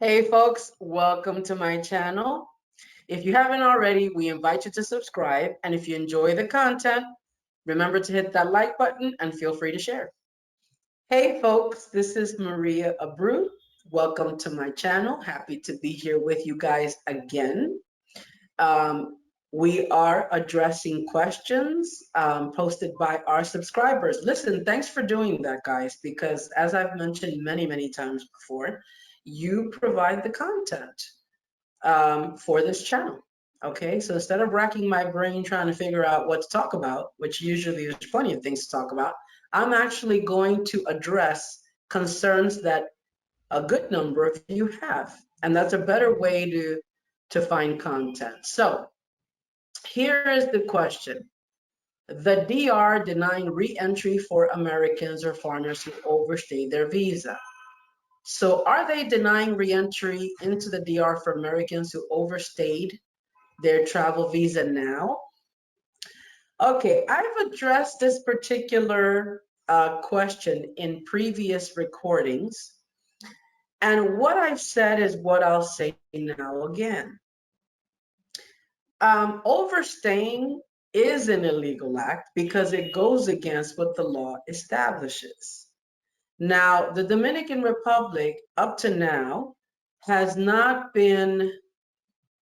Hey folks, welcome to my channel. If you haven't already, we invite you to subscribe. And if you enjoy the content, remember to hit that like button and feel free to share. Hey folks, this is Maria Abreu. Welcome to my channel. Happy to be here with you guys again. Um, we are addressing questions posted by our subscribers. Listen, thanks for doing that, guys, because as I've mentioned many times before, you provide the content for this channel. Okay, so instead of racking my brain trying to figure out what to talk about, which usually there's plenty of things to talk about, I'm actually going to address concerns that a good number of you have. And that's a better way to find content. So here is the question. The DR denying re-entry for Americans or foreigners who overstay their visa. So are they denying re-entry into the DR for Americans who overstayed their travel visa now? Okay, I've addressed this particular question in previous recordings. And what I've said is what I'll say now again. Overstaying is an illegal act because it goes against what the law establishes. Now, the Dominican Republic, up to now, has not been,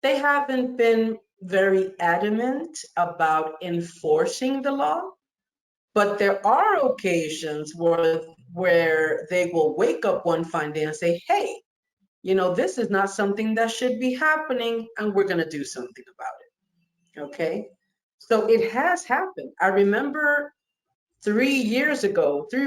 they haven't been very adamant about enforcing the law, but there are occasions where they will wake up one fine day and say, hey, this is not something that should be happening, and we're going to do something about it. Okay? So it has happened. I remember 3 or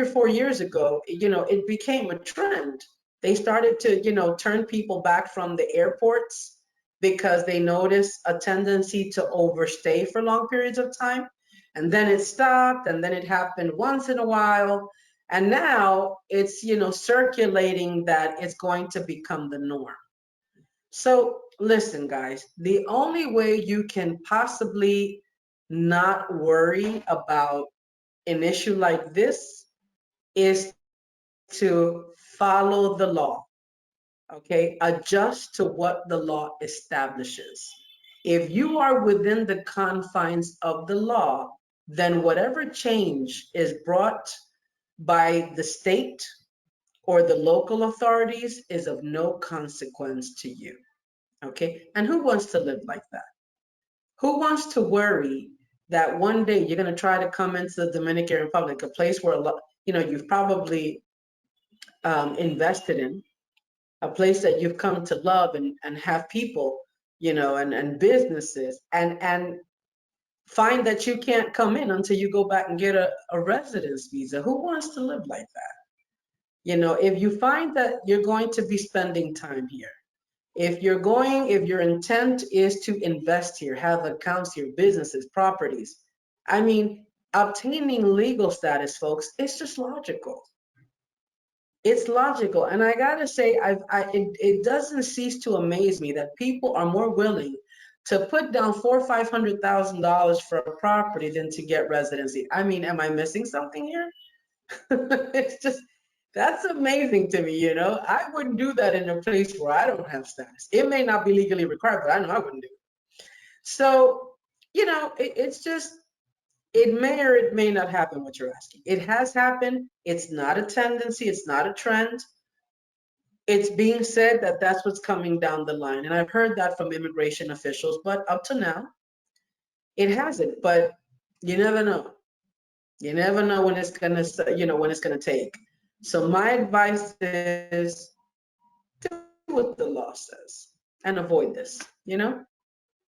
4 years ago, it became a trend. They started to, turn people back from the airports because they noticed a tendency to overstay for long periods of time. And then it stopped, and then it happened once in a while. And now it's, circulating that it's going to become the norm. So listen, guys, the only way you can possibly not worry about an issue like this is to follow the law, okay? Adjust to what the law establishes. If you are within the confines of the law, then whatever change is brought by the state or the local authorities is of no consequence to you, okay? And who wants to live like that? Who wants to worry that one day you're going to try to come into the Dominican Republic, a place where you've probably invested in, a place that you've come to love and have people, and businesses, and find that you can't come in until you go back and get a residence visa? Who wants to live like that? If you find that you're going to be spending time here, if your intent is to invest here, have accounts here, businesses, properties, I mean, obtaining legal status, folks, it's just logical. It's logical. And I gotta say, it doesn't cease to amaze me that people are more willing to put down $400,000 or $500,000 for a property than to get residency. I mean, am I missing something here? It's just, that's amazing to me. I wouldn't do that in a place where I don't have status. It may not be legally required, but I know I wouldn't do it. So, it's just, it may or it may not happen what you're asking. It has happened. It's not a tendency. It's not a trend. It's being said that that's what's coming down the line. And I've heard that from immigration officials, but up to now, it hasn't. But you never know. You never know when it's gonna, when it's gonna take. So my advice is do what the law says and avoid this.